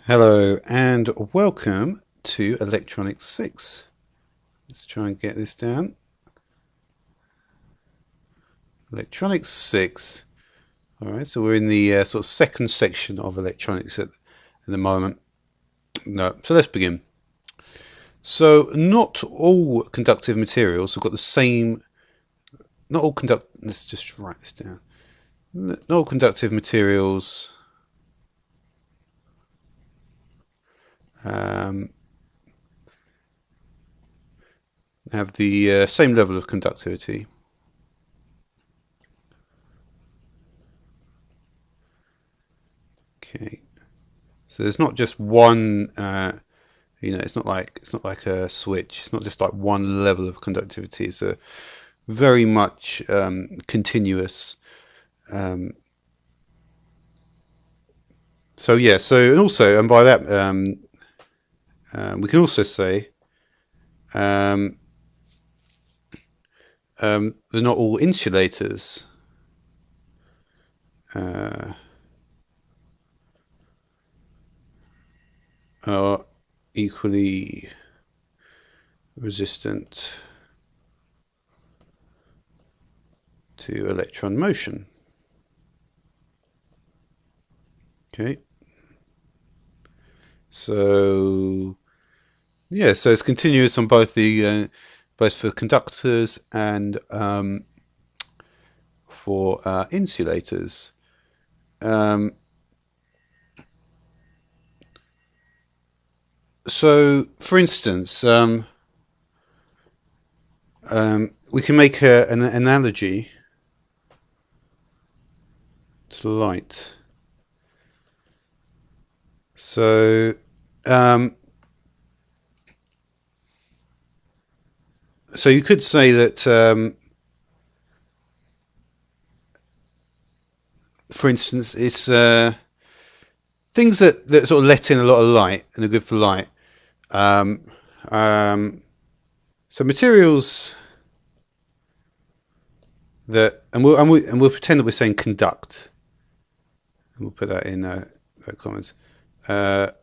Hello and welcome to Electronics 6. Let's try and get this down. Electronics 6. Alright, so we're in the sort of second section of electronics at the moment. No, so let's begin. So not all conductive materials have got the same... Let's just write this down. Not all conductive materials... have the same level of conductivity. Okay, so there's not just one. It's not like a switch. It's not just like one level of conductivity. It's a very much continuous. So yeah. So and by that we can also say they're not all insulators. Are equally resistant to electron motion. Okay. So yeah, so it's continuous on both the both for conductors and for insulators. So, for instance, we can make an analogy to light. So, so you could say that, for instance, it's things that sort of let in a lot of light and are good for light. So materials that, and we'll pretend that we're saying conduct, and we'll put that in comments. So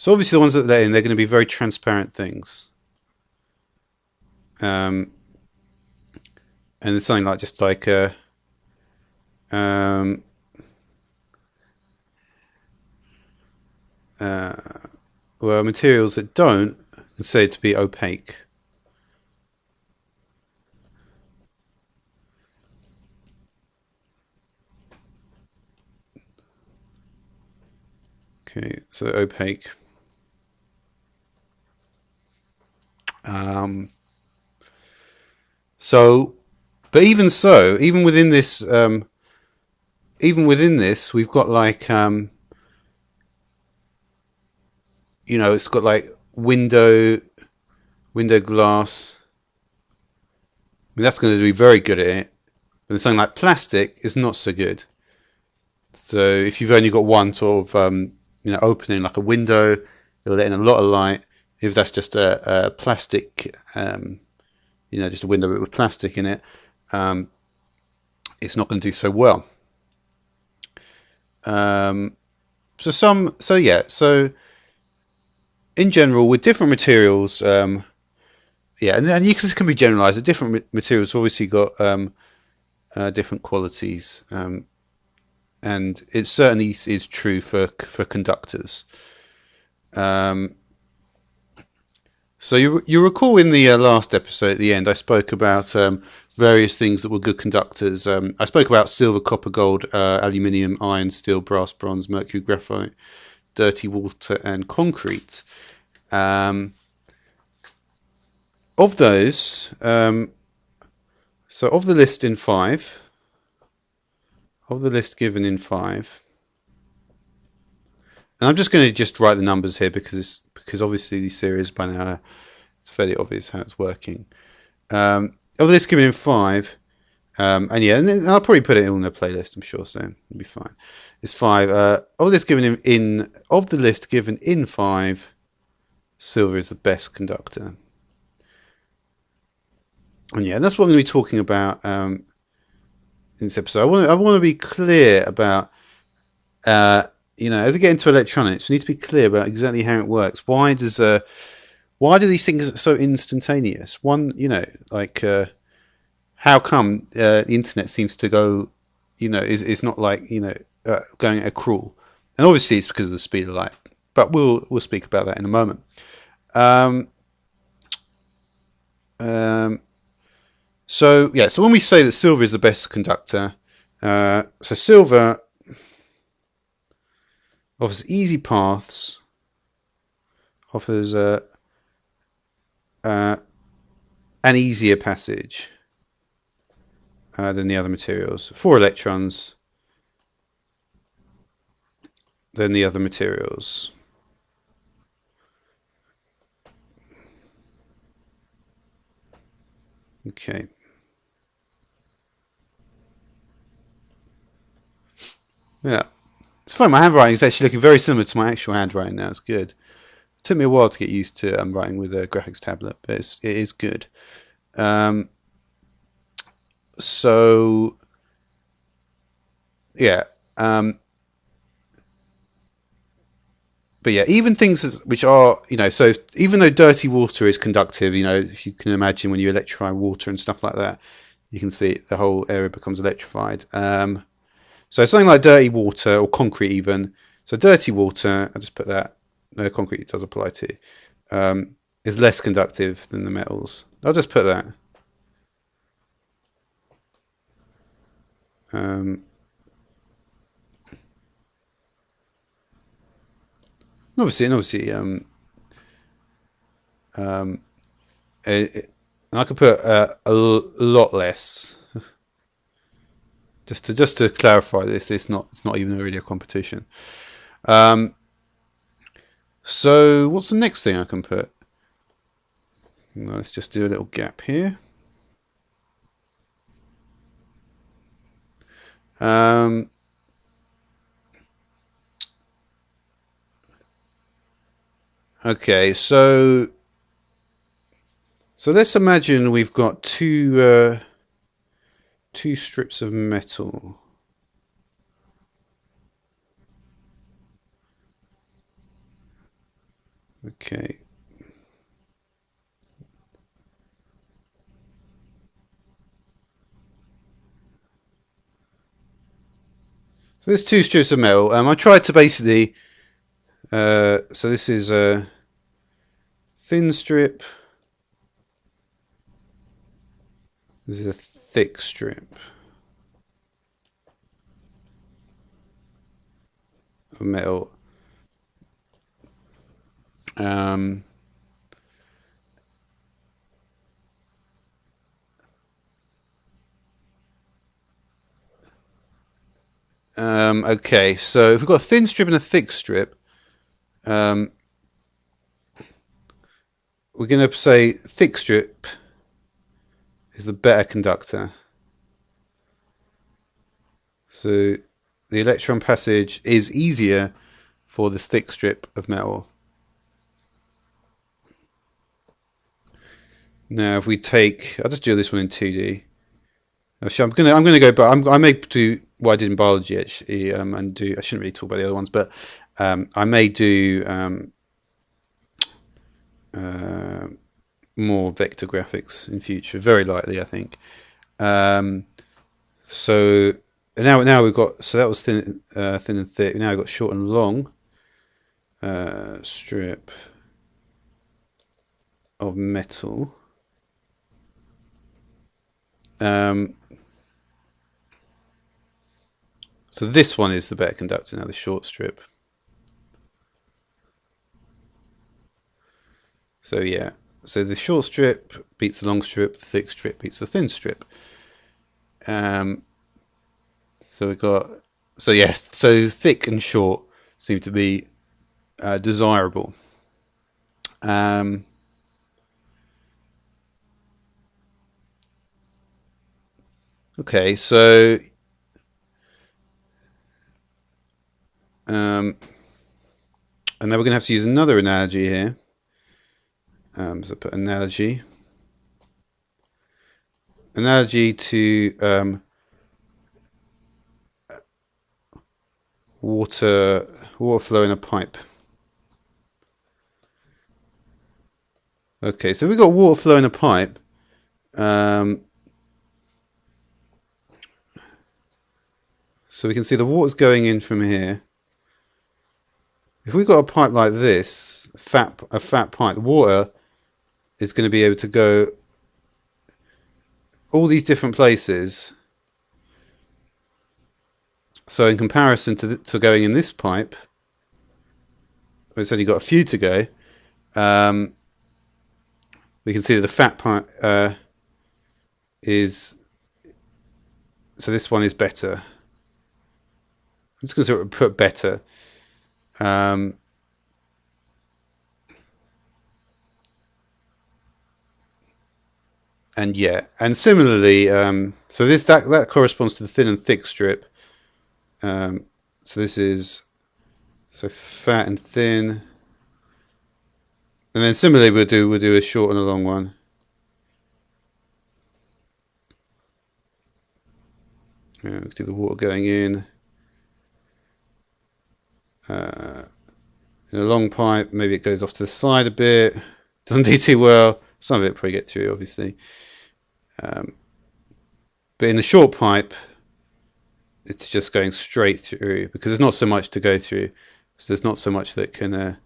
obviously the ones that let in, they're going to be very transparent things. And it's something like just like well, materials that don't are said to be opaque. Okay, so opaque. But even so, even within this, we've got like, it's got like window glass. I mean, that's going to be very good at it. But something like plastic is not so good. So if you've only got one sort of, opening like a window, it'll let in a lot of light. If that's just a plastic, just a window with plastic in it, it's not going to do so well. So in general, with different materials, and this can be generalized. The different materials obviously got different qualities, and it certainly is true for conductors. So you recall in the last episode at the end, I spoke about various things that were good conductors. I spoke about silver, copper, gold, aluminium, iron, steel, brass, bronze, mercury, graphite, dirty water, and concrete. Of those, so of the list in 5, of the list given in 5, and I'm just going to just write the numbers here because obviously these series by now it's fairly obvious how it's working. Of the list given in 5, and then I'll probably put it in a playlist, I'm sure, so it'll be fine. It's 5. Of the list given of the list given in 5, silver is the best conductor. And that's what I'm going to be talking about in this episode. I want to be clear about as we get into electronics, we need to be clear about exactly how it works. Why do these things so instantaneous? One, like how come the internet seems to go, is not like going at a crawl, and obviously it's because of the speed of light. But we'll speak about that in a moment. Um, um, so when we say that silver is the best conductor, so silver offers easy paths, offers an easier passage than the other materials. 4 electrons than the other materials. Okay. Yeah. It's fun. My handwriting is actually looking very similar to my actual handwriting now. It's good. It took me a while to get used to writing with a graphics tablet, but it is good. So, yeah. But yeah, even things which are, so even though dirty water is conductive, if you can imagine when you electrify water and stuff like that, you can see the whole area becomes electrified. So something like dirty water or concrete even. So dirty water, I'll just put that, no, concrete does apply to, is less conductive than the metals. I'll just put that. Obviously, and I could put a lot less. Just to clarify this, it's not even really a competition. So what's the next thing I can put? Let's just do a little gap here. Okay, so let's imagine we've got two strips of metal. Okay. So there's 2 strips of metal. I tried to basically, so this is a thin strip. This is a thick strip of metal. Okay, so if we've got a thin strip and a thick strip, we're going to say thick strip is the better conductor. So the electron passage is easier for this thick strip of metal. Now, if we take, I'll just do this one in 2D. Actually, I'm gonna go, but I may do what I did in biology actually, and do. I shouldn't really talk about the other ones, but I may do more vector graphics in future. Very likely, I think. So now we've got, so that was thin and thick. Now we've got short and long strip of metal. So this one is the better conductor now, the short strip. So yeah, so the short strip beats the long strip, the thick strip beats the thin strip. So we've got, so yes, so thick and short seem to be desirable. Okay, so and now we're going to have to use another analogy here. So put analogy to water flow in a pipe. Okay, so we've got water flow in a pipe. So we can see the water's going in from here. If we've got a pipe like this, a fat pipe, the water is going to be able to go all these different places. So in comparison to going in this pipe, it's only got a few to go. We can see that the fat pipe is, so this one is better. I'm just going to sort of put better. And yeah, and similarly, so that corresponds to the thin and thick strip. So this is fat and thin, and then similarly we'll do a short and a long one. Do the water going in. In a long pipe, maybe it goes off to the side a bit. Doesn't do too well. Some of it probably get through, obviously. But in the short pipe, it's just going straight through because there's not so much to go through. So there's not so much that can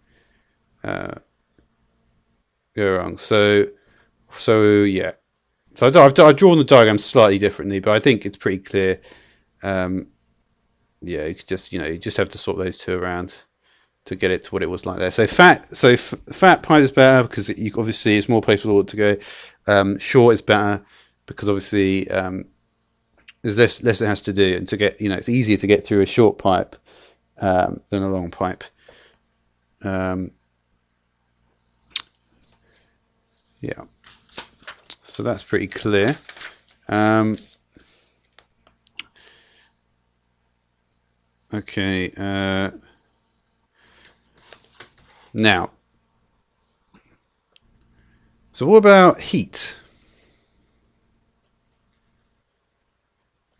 go wrong. So yeah. So I've drawn the diagram slightly differently, but I think it's pretty clear. Yeah, you could just you just have to sort those two around to get it to what it was like there. So fat pipe is better because obviously it's more place for the water to go. Short is better because obviously there's less it has to do, and to get it's easier to get through a short pipe than a long pipe. Yeah, so that's pretty clear. Okay. Now, so what about heat?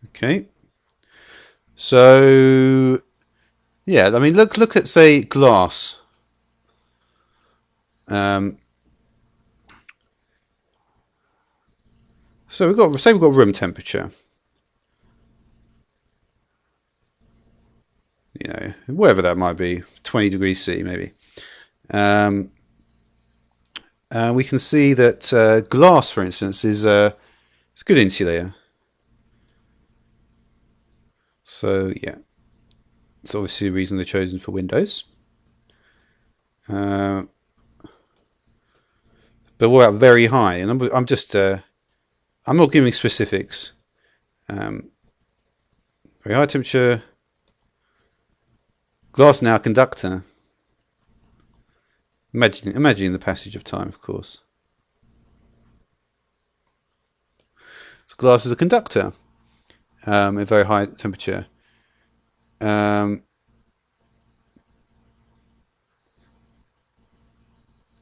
Okay. So, yeah, I mean, look at, say, glass. So we've got room temperature. Whatever that might be, 20 degrees C maybe. We can see that glass, for instance, is a good insulator. So yeah, it's obviously a reason they're chosen for windows. But what about very high? And I'm just I'm not giving specifics. Very high temperature. Glass now conductor. Imagine the passage of time, of course. So glass is a conductor at very high temperature.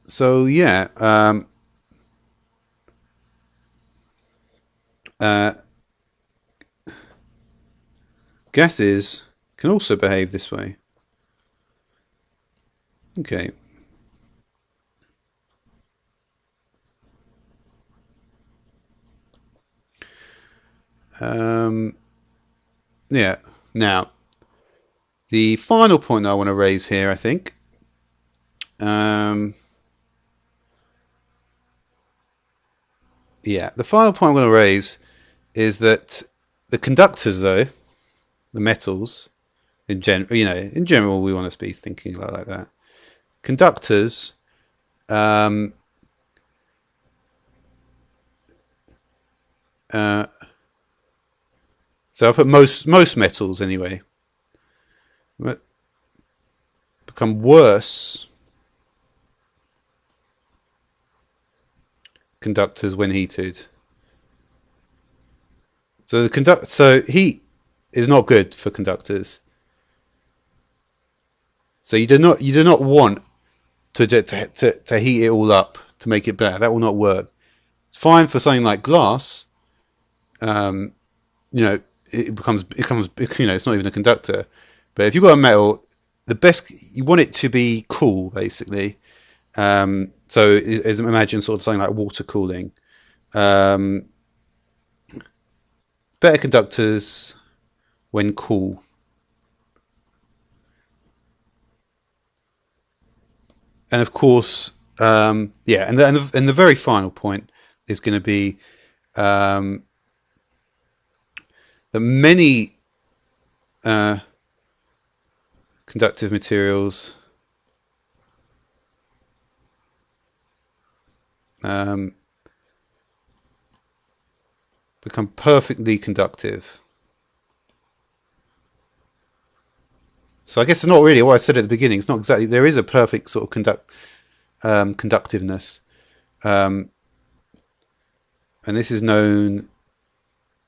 So yeah, gases can also behave this way. Okay. Yeah. Now, the final point that I want to raise here, I think, yeah, the final point I'm going to raise is that the conductors, though, the metals, in general, we want to be thinking like that. Conductors, so I'll put most metals anyway, become worse conductors when heated. So heat is not good for conductors. So you do not want to heat it all up to make it better. That will not work. It's fine for something like glass. It becomes it's not even a conductor. But if you've got a metal, the best, you want it to be cool, basically. So imagine sort of something like water cooling. Um, Better conductors when cool. And of course, yeah, and the very final point is going to be um, that many uh, conductive materials um, become perfectly conductive. So I guess it's not really what I said at the beginning. It's not exactly, there is a perfect sort of conductiveness, um, and this is known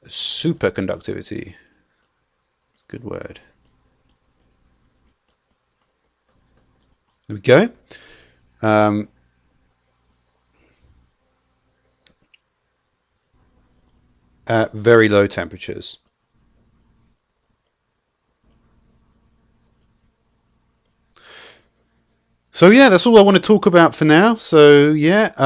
as superconductivity. Good word. There we go. Um, at very low temperatures. So yeah, that's all I want to talk about for now. So yeah.